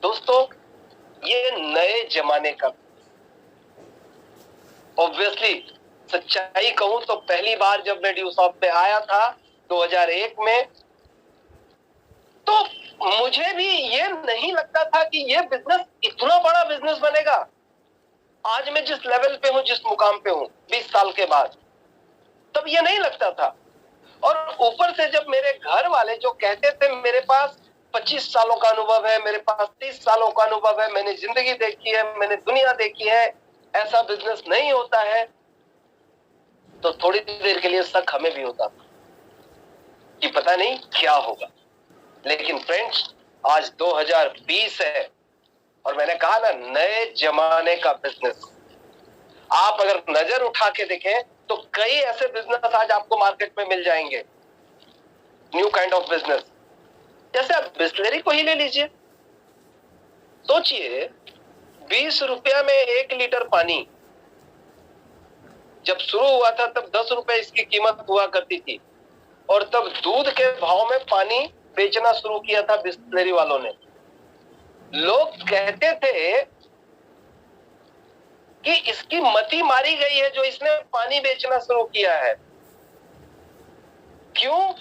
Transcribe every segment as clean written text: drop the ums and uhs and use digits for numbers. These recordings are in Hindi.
दोस्तों, ये नए जमाने का, ऑब्वियसली सच्चाई कहूं तो पहली बार जब मैं ड्यूसॉफ्ट पे आया था 2001 में, तो मुझे भी ये नहीं लगता था कि ये बिजनेस इतना बड़ा बिजनेस बनेगा। आज मैं जिस लेवल पे हूं, जिस मुकाम पे हूं 20 साल के बाद, तब ये नहीं लगता था। और ऊपर से जब मेरे घर वाले जो कहते थे मेरे पास 25 सालों का अनुभव है, मेरे पास 30 सालों का अनुभव है, मैंने जिंदगी देखी है, मैंने दुनिया देखी है, ऐसा बिजनेस नहीं होता है, तो थोड़ी देर के लिए शक हमें भी होता था कि पता नहीं क्या होगा। लेकिन फ्रेंड्स, आज 2020 है और मैंने कहा ना, नए जमाने का बिजनेस। आप अगर नजर उठा के देखें तो कई ऐसे बिजनेस आज आपको मार्केट में मिल जाएंगे, न्यू काइंड ऑफ बिजनेस। जैसे आप बिस्लरी को ही ले लीजिए। सोचिए, 20 रुपया में 1 लीटर पानी जब शुरू हुआ था तब 10 रुपए इसकी कीमत हुआ करती थी, और तब दूध के भाव में पानी बेचना शुरू किया था बिस्लरी वालों ने। लोग कहते थे कि इसकी मति मारी गई है जो इसने पानी बेचना शुरू किया है। क्यों?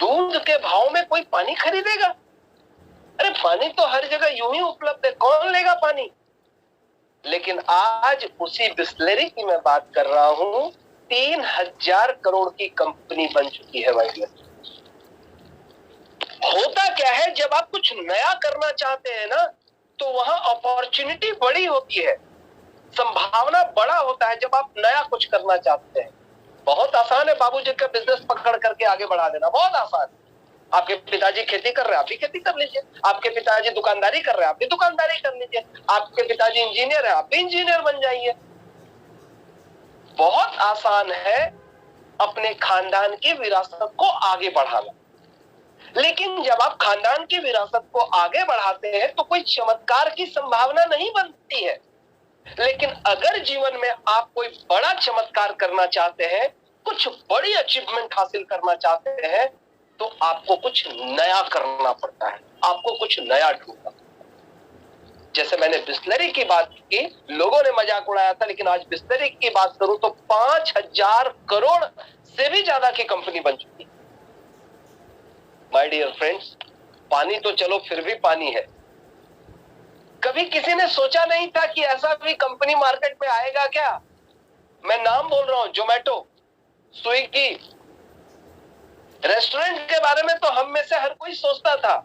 दूध के भाव में कोई पानी खरीदेगा? अरे पानी तो हर जगह यूं ही उपलब्ध है, कौन लेगा पानी? लेकिन आज उसी बिस्लरी की मैं बात कर रहा हूं, 3000 करोड़ की कंपनी बन चुकी है भाई। होता क्या है, जब आप कुछ नया करना चाहते हैं ना, तो वहां अपॉर्चुनिटी बड़ी होती है, संभावना बड़ा होता है। जब आप नया कुछ करना चाहते हैं, बहुत आसान है बाबूजी का बिजनेस पकड़ करके आगे बढ़ा देना, बहुत आसान है। आपके पिताजी खेती कर रहे हैं, आप भी खेती कर लीजिए। आपके पिताजी दुकानदारी कर रहे हैं, आप भी दुकानदारी कर लीजिए। आपके पिताजी इंजीनियर है, आप भी इंजीनियर बन जाइए। बहुत आसान है अपने खानदान की विरासत को आगे बढ़ाना। लेकिन जब आप खानदान की विरासत को आगे बढ़ाते हैं तो कोई चमत्कार की संभावना नहीं बनती है। लेकिन अगर जीवन में आप कोई बड़ा चमत्कार करना चाहते हैं, कुछ बड़ी अचीवमेंट हासिल करना चाहते हैं, तो आपको कुछ नया करना पड़ता है, आपको कुछ नया ढूंढना। जैसे मैंने बिस्लरी की बात की, लोगों ने मजाक उड़ाया था, लेकिन आज बिस्लरी की बात करूं तो 5000 करोड़ से भी ज्यादा की कंपनी बन चुकी है। माय डियर फ्रेंड्स, पानी तो चलो फिर भी पानी है। कभी किसी ने सोचा नहीं था कि ऐसा भी कंपनी मार्केट में आएगा क्या? मैं नाम बोल रहा हूं, जोमेटो, स्विगी। रेस्टोरेंट के बारे में तो हम में से हर कोई सोचता था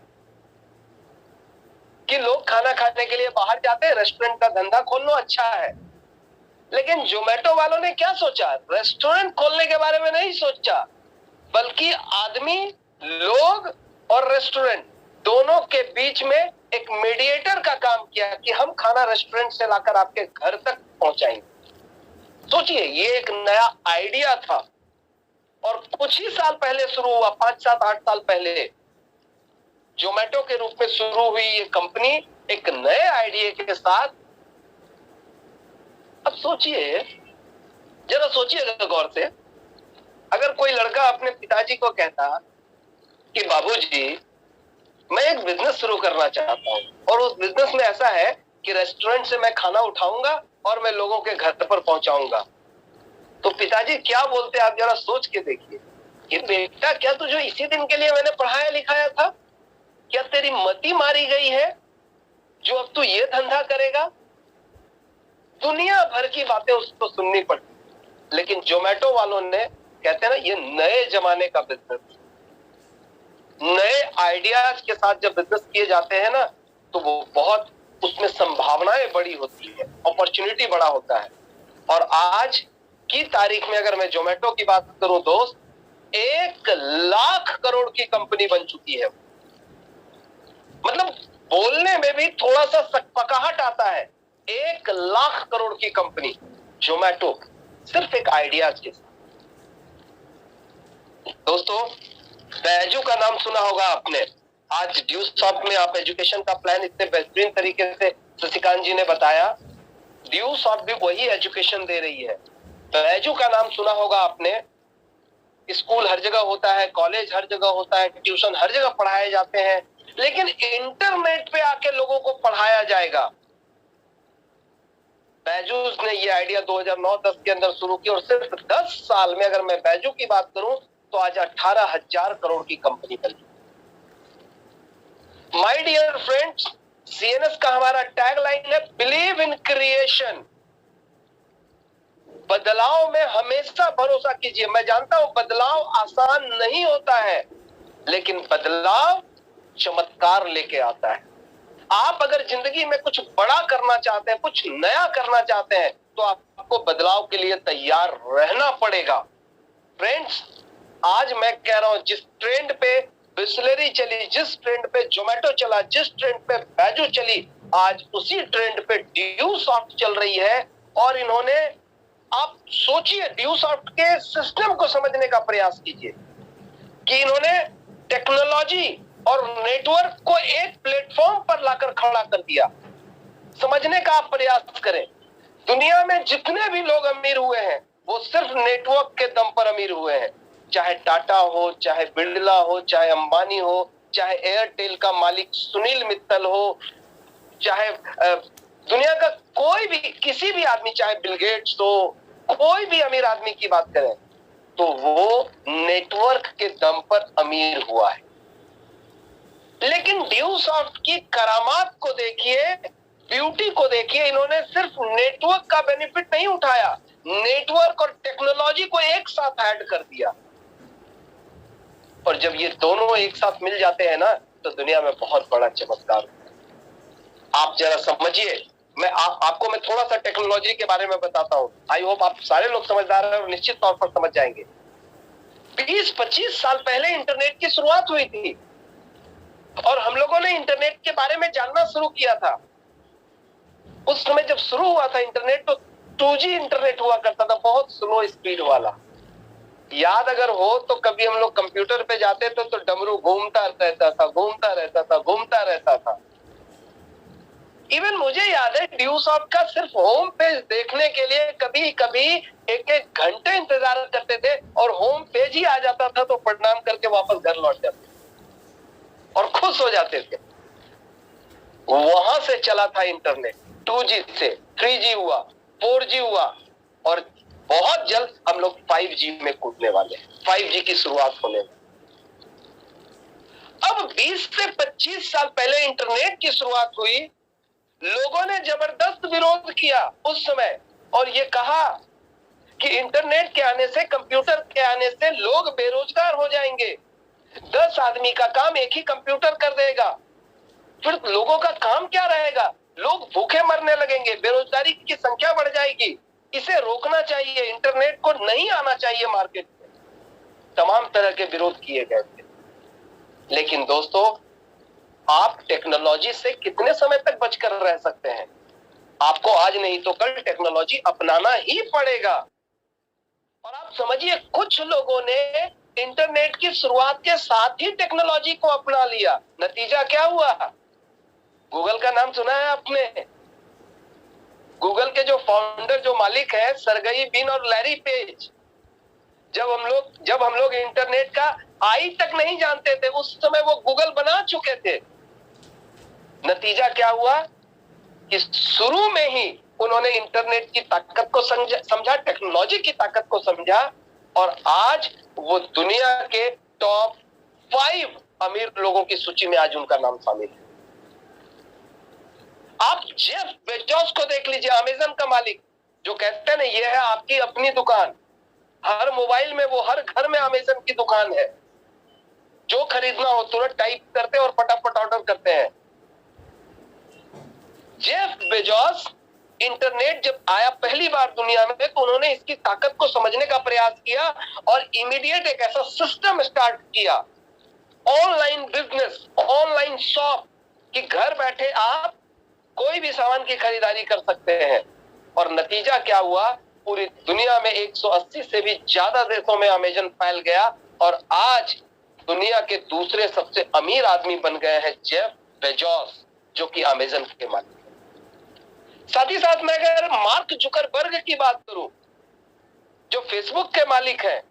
कि लोग खाना खाने के लिए बाहर जाते हैं, रेस्टोरेंट का धंधा खोल लो, अच्छा है। लेकिन जोमेटो वालों ने क्या सोचा? रेस्टोरेंट खोलने के बारे में नहीं सोचा, बल्कि आदमी, लोग और रेस्टोरेंट दोनों के बीच में एक मीडिएटर का काम किया कि हम खाना रेस्टोरेंट से लाकर आपके घर तक पहुंचाएंगे। सोचिए, ये एक नया आइडिया था और कुछ ही साल पहले शुरू हुआ, 5, 7, 8 साल पहले जोमेटो के रूप में शुरू हुई ये कंपनी एक नए आइडिया के साथ। अब सोचिए, जरा सोचिएगा गौर से, अगर कोई लड़का अपने पिताजी को कहता कि बाबूजी मैं एक बिजनेस शुरू करना चाहता हूं, और उस बिजनेस में ऐसा है कि रेस्टोरेंट से मैं खाना उठाऊंगा और मैं लोगों के घर पर पहुंचाऊंगा, तो पिताजी क्या बोलते? आप जरा सोच के देखिए कि बेटा, क्या तुझे इसी दिन के लिए मैंने पढ़ाया लिखाया था? क्या तेरी मति मारी गई है जो अब तू ये धंधा करेगा? दुनिया भर की बातें उसको सुननी पड़ती। लेकिन जोमेटो वालों ने, कहते हैं ना, ये नए जमाने का बिजनेस, नए आइडियाज के साथ जब बिजनेस किए जाते हैं ना, तो वो बहुत, उसमें संभावनाएं बड़ी होती है, अपॉर्चुनिटी बड़ा होता है। और आज की तारीख में अगर मैं जोमेटो की बात करूं दोस्त, 1,00,000 करोड़ की कंपनी बन चुकी है। मतलब बोलने में भी थोड़ा सा सकपकाहट आता है। 1,00,000 करोड़ की कंपनी जोमेटो, सिर्फ एक आइडियाज के साथ। दोस्तों, बैजू का नाम सुना होगा आपने। आज ड्यूसॉफ्ट में आप एजुकेशन का प्लान इतने बेहतरीन तरीके से शशिकांत जी ने बताया। ड्यूसॉफ्ट भी वही एजुकेशन दे रही है। बैजू का नाम सुना होगा आपने। स्कूल हर जगह होता है, कॉलेज हर जगह होता है, ट्यूशन हर जगह पढ़ाए जाते हैं, लेकिन इंटरनेट पे आके लोगों को आएगा। बैजूस ने ये आइडिया 2009-10 के अंदर शुरू किया और सिर्फ 10 साल में, अगर मैं बैजू की बात करूं, तो आज 18,000 करोड़ की कंपनी बनी। माय डियर फ्रेंड्स, सीएनएस का हमारा टैगलाइन है बिलीव इन क्रिएशन। बदलाव में हमेशा भरोसा कीजिए। मैं जानता हूं बदलाव आसान नहीं होता है, लेकिन बदलाव चमत्कार लेके आता है। आप अगर जिंदगी में कुछ बड़ा करना चाहते हैं, कुछ नया करना चाहते हैं, तो आपको बदलाव के लिए तैयार रहना पड़ेगा। फ्रेंड्स, आज मैं कह रहा हूं जिस ट्रेंड पे बिस्लेरी चली, जिस ट्रेंड पे जोमेटो चला, जिस ट्रेंड पे बैजू चली, आज उसी ट्रेंड पे ड्यू सॉफ्ट चल रही है। और इन्होंने, आप सोचिए, ड्यू सॉफ्ट के सिस्टम को समझने का प्रयास कीजिए कि इन्होंने टेक्नोलॉजी और नेटवर्क को एक प्लेटफॉर्म पर लाकर खड़ा कर दिया। समझने का आप प्रयास करें, दुनिया में जितने भी लोग अमीर हुए हैं वो सिर्फ नेटवर्क के दम पर अमीर हुए हैं। चाहे टाटा हो, चाहे बिरला हो, चाहे अंबानी हो, चाहे एयरटेल का मालिक सुनील मित्तल हो, चाहे दुनिया का कोई भी, किसी भी आदमी, चाहे बिल गेट्स हो, कोई भी अमीर आदमी की बात करें तो वो नेटवर्क के दम पर अमीर हुआ है। लेकिन ड्यू सॉफ्ट की करामात को देखिए, ब्यूटी को देखिए, इन्होंने सिर्फ नेटवर्क का बेनिफिट नहीं उठाया, नेटवर्क और टेक्नोलॉजी को एक साथ ऐड कर दिया। और जब ये दोनों एक साथ मिल जाते हैं ना, तो दुनिया में बहुत बड़ा चमत्कार होता है। आप जरा समझिए, आपको मैं थोड़ा सा टेक्नोलॉजी के बारे में बताता हूं। आई होप आप सारे लोग समझदार हैं और निश्चित तौर पर समझ जाएंगे। 20-25 साल पहले इंटरनेट की शुरुआत हुई थी और हम लोगों ने इंटरनेट के बारे में जानना शुरू किया था। उस समय जब शुरू हुआ था इंटरनेट, तो 2G इंटरनेट हुआ करता था, बहुत स्लो स्पीड वाला। याद अगर हो तो कभी हम लोग कंप्यूटर पे जाते थे तो डमरू घूमता रहता था, घूमता रहता था, घूमता रहता था। इवन मुझे याद है ड्यू सॉफ्ट का सिर्फ होम पेज देखने के लिए कभी कभी 1-1 घंटे इंतजार करते थे और होम पेज ही आ जाता था तो प्रणाम करके वापस घर लौट जाते और खुश हो जाते थे। वहां से चला था इंटरनेट। 2G से 3G हुआ, 4G हुआ और बहुत जल्द हम लोग 5G में कूदने वाले हैं। 5G की शुरुआत होने में अब 20 से 25 साल पहले इंटरनेट की शुरुआत हुई। लोगों ने जबरदस्त विरोध किया उस समय और ये कहा कि इंटरनेट के आने से, कंप्यूटर के आने से लोग बेरोजगार हो जाएंगे। 10 आदमी का काम एक ही कंप्यूटर कर देगा, फिर लोगों का काम क्या रहेगा? लोग भूखे मरने लगेंगे, बेरोजगारी की संख्या बढ़ जाएगी। इसे रोकना चाहिए, इंटरनेट को नहीं आना चाहिए मार्केट में। तमाम तरह के विरोध किए गए थे। लेकिन दोस्तों, आप टेक्नोलॉजी से कितने समय तक बचकर रह सकते हैं? आपको आज नहीं तो कल टेक्नोलॉजी अपनाना ही पड़ेगा। और आप समझिए, कुछ लोगों ने इंटरनेट की शुरुआत के साथ ही टेक्नोलॉजी को अपना लिया। नतीजा क्या हुआ? गूगल का नाम सुना है आपने? गूगल के जो फाउंडर, जो मालिक है, सर्गेई ब्रिन और लैरी पेज, जब हम लोग इंटरनेट का आई तक नहीं जानते थे, उस समय वो गूगल बना चुके थे। नतीजा क्या हुआ कि शुरू में ही उन्होंने इंटरनेट की ताकत को समझा, टेक्नोलॉजी की ताकत को समझा और आज वो दुनिया के टॉप 5 अमीर लोगों की सूची में आज उनका नाम शामिल है। आप जेफ बेजोस को देख लीजिए, अमेज़न का मालिक, जो कहते हैं ना ये है आपकी अपनी दुकान। हर मोबाइल में, वो हर घर में अमेज़न की दुकान है। जो खरीदना हो तुरंत टाइप करते हैं और फटाफट ऑर्डर करते हैं। जेफ बेजोस, इंटरनेट जब आया पहली बार दुनिया में, तो उन्होंने इसकी ताकत को समझने का प्रयास किया और इमीडिएट एक ऐसा सिस्टम स्टार्ट किया, ऑनलाइन बिजनेस, ऑनलाइन शॉप, कि घर बैठे आप कोई भी सामान की खरीदारी कर सकते हैं। और नतीजा क्या हुआ? पूरी दुनिया में 180 से भी ज्यादा देशों में अमेज़न फैल गया और आज दुनिया के दूसरे सबसे अमीर आदमी बन गए हैं जेफ बेजोस, जो कि अमेज़न के मालिक हैं। साथ ही साथ मैं अगर मार्क जुकरबर्ग की बात करूं, जो फेसबुक के मालिक हैं,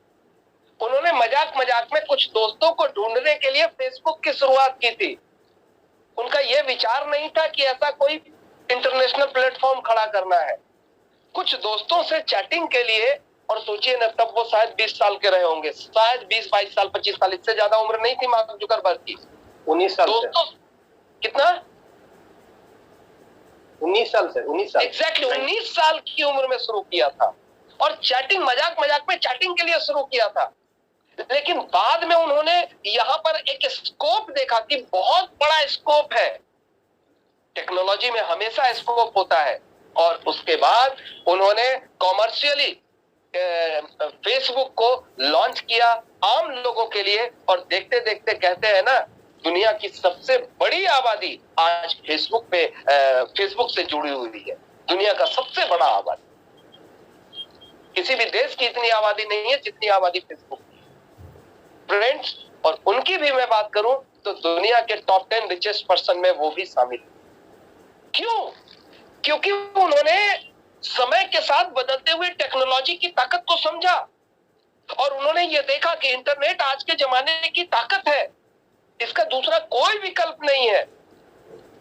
उन्होंने मजाक मजाक में कुछ दोस्तों को ढूंढने के लिए फेसबुक की शुरुआत की थी। उनका यह विचार नहीं था कि ऐसा कोई इंटरनेशनल प्लेटफॉर्म खड़ा करना है, कुछ दोस्तों से चैटिंग के लिए। और सोचिए ना, तब वो शायद 20 साल के रहे होंगे, शायद 20-22 साल, 25 साल, इससे ज्यादा उम्र नहीं थी मार्क जुकरबर्ग की। 19 साल दोस्तों कितना? 19 साल से 19 साल एग्जैक्टली 19 साल की उम्र में शुरू किया था। और चैटिंग मजाक मजाक में चैटिंग के लिए शुरू किया था। लेकिन बाद में उन्होंने यहां पर एक स्कोप देखा कि बहुत बड़ा स्कोप है, टेक्नोलॉजी में हमेशा स्कोप होता है। और उसके बाद उन्होंने कॉमर्शियली फेसबुक को लॉन्च किया आम लोगों के लिए। और देखते देखते कहते हैं ना, दुनिया की सबसे बड़ी आबादी आज फेसबुक से जुड़ी हुई है। दुनिया का सबसे बड़ा आबादी, किसी भी देश की इतनी आबादी नहीं है जितनी आबादी फेसबुक की। फ्रेंड्स, और उनकी भी मैं बात करूं तो दुनिया के टॉप 10 रिचेस्ट पर्सन में वो भी शामिल है। क्यों? क्योंकि उन्होंने समय के साथ बदलते हुए टेक्नोलॉजी की ताकत को समझा और उन्होंने ये देखा कि इंटरनेट आज के जमाने की ताकत है, इसका दूसरा कोई विकल्प नहीं है।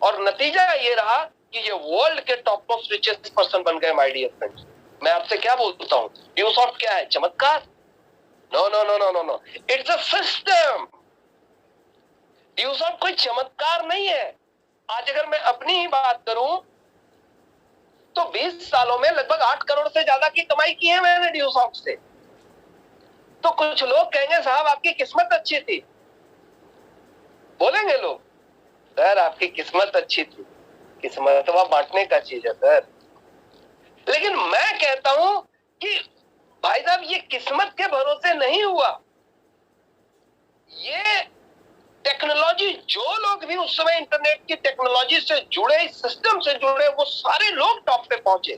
और नतीजा ये रहा कि ये वर्ल्ड के टॉप मोस्ट रिचेस्ट पर्सन बन गए। माय डियर फ्रेंड्स, मैं आपसे क्या बोलता हूं, यूसॉफ्ट क्या है? चमत्कार? No no no no no no, it's a system. Usoft कोई चमत्कार नहीं है। आज अगर मैं अपनी ही बात करूं तो 20 सालों में लगभग 8 करोड़ से ज्यादा की कमाई की है मैंने ड्यूसॉफ्ट से। तो कुछ लोग कहेंगे साहब आपकी किस्मत अच्छी थी, बोलेंगे लोग, सर आपकी किस्मत अच्छी थी। किस्मत तो बांटने का चीज है सर। लेकिन मैं कहता हूं कि भाई साहब ये किस्मत के भरोसे नहीं हुआ, ये टेक्नोलॉजी, जो लोग भी उस समय इंटरनेट की टेक्नोलॉजी से जुड़े, इस सिस्टम से जुड़े, वो सारे लोग टॉप पे पहुंचे।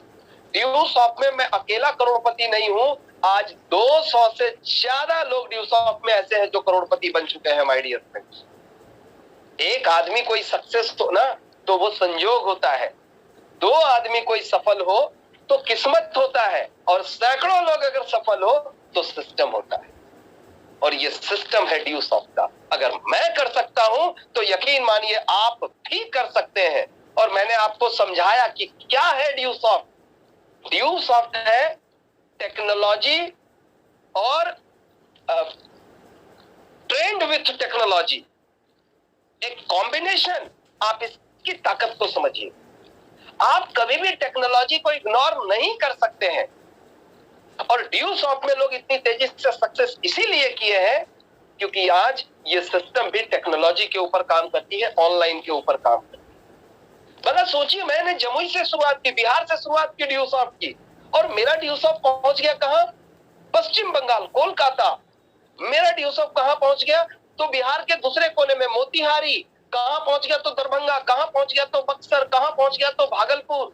ड्यूसॉफ्ट में मैं अकेला करोड़पति नहीं हूं, आज 200 से ज्यादा लोग ड्यूसॉफ्ट में ऐसे हैं जो करोड़पति बन चुके हैं। माय डियर फ्रेंड्स, एक आदमी कोई सक्सेस हो ना तो वो संयोग होता है, 2 आदमी कोई सफल हो तो किस्मत होता है, और सैकड़ों लोग अगर सफल हो तो सिस्टम होता है। और ये सिस्टम है ड्यूसॉफ्ट का। अगर मैं कर सकता हूं तो यकीन मानिए आप भी कर सकते हैं। और मैंने आपको समझाया कि क्या है ड्यूसॉफ्ट। ड्यूसॉफ्ट है टेक्नोलॉजी और ट्रेंड विथ टेक्नोलॉजी, एक कॉम्बिनेशन। आप इसकी ताकत को समझिए। आप कभी भी टेक्नोलॉजी को इग्नोर नहीं कर सकते हैं। और ड्यूसॉफ्ट में लोग इतनी तेजी से सक्सेस इसीलिए किए हैं क्योंकि आज ये सिस्टम भी टेक्नोलॉजी के ऊपर काम करती है, ऑनलाइन के ऊपर काम करती है। भला सोचिए, मैंने जमुई से शुरुआत की, बिहार से शुरुआत की ड्यूसॉफ्ट की, और मेरा ड्यूसॉफ्ट पहुंच गया कहां? पश्चिम बंगाल, कोलकाता। मेरा ड्यूसॉफ्ट कहां पहुंच गया? तो बिहार के दूसरे कोने में मोतिहारी। कहां पहुंच गया? तो दरभंगा। कहां पहुंच गया? तो बक्सर। कहां पहुंच गया? तो भागलपुर।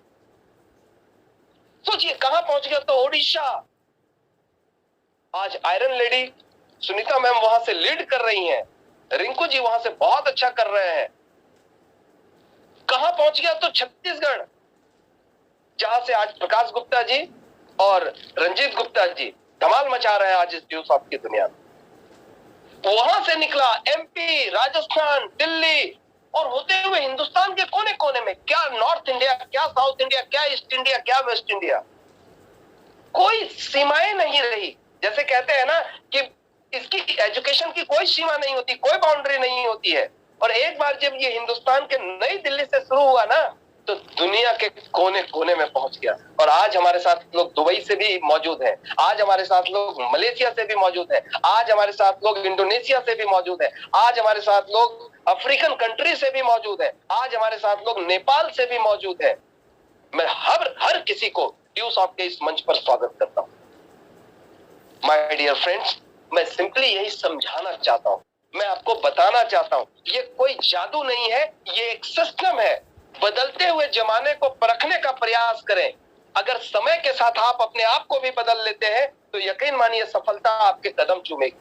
सोचिए कहां पहुंच गया? तो ओडिशा। आज आयरन लेडी सुनीता मैम वहां से लीड कर रही हैं, रिंकू जी वहां से बहुत अच्छा कर रहे हैं। कहां पहुंच गया? तो छत्तीसगढ़, जहां से आज प्रकाश गुप्ता जी और रंजीत गुप्ता जी धमाल मचा रहे हैं आज इस ड्यूसॉफ्ट की दुनिया में। वहां से निकला एमपी, राजस्थान, दिल्ली, और होते हुए हिंदुस्तान के कोने कोने में, क्या नॉर्थ इंडिया, क्या साउथ इंडिया, क्या ईस्ट इंडिया, क्या वेस्ट इंडिया, कोई सीमाएं नहीं रही। जैसे कहते हैं ना कि इसकी एजुकेशन की कोई सीमा नहीं होती, कोई बाउंड्री नहीं होती है। और एक बार जब ये हिंदुस्तान के नई दिल्ली से शुरू हुआ ना तो दुनिया के कोने कोने में पहुंच गया। और आज हमारे साथ लोग दुबई से भी मौजूद हैं, आज हमारे साथ लोग मलेशिया से भी मौजूद हैं, आज हमारे साथ लोग इंडोनेशिया से भी मौजूद हैं, आज हमारे साथ लोग अफ्रीकन कंट्री से भी मौजूद हैं, आज हमारे साथ लोग नेपाल से भी मौजूद हैं। मैं हर किसी को ड्यूसॉफ्ट के इस मंच पर स्वागत करता हूं। माय डियर फ्रेंड्स, मैं सिंपली यही समझाना चाहता हूं, मैं आपको बताना चाहता हूं, ये कोई जादू नहीं है, ये एक सिस्टम है। बदलते हुए जमाने को परखने का प्रयास करें। अगर समय के साथ आप अपने आप को भी बदल लेते हैं तो यकीन मानिए सफलता आपके कदम चूमेगी।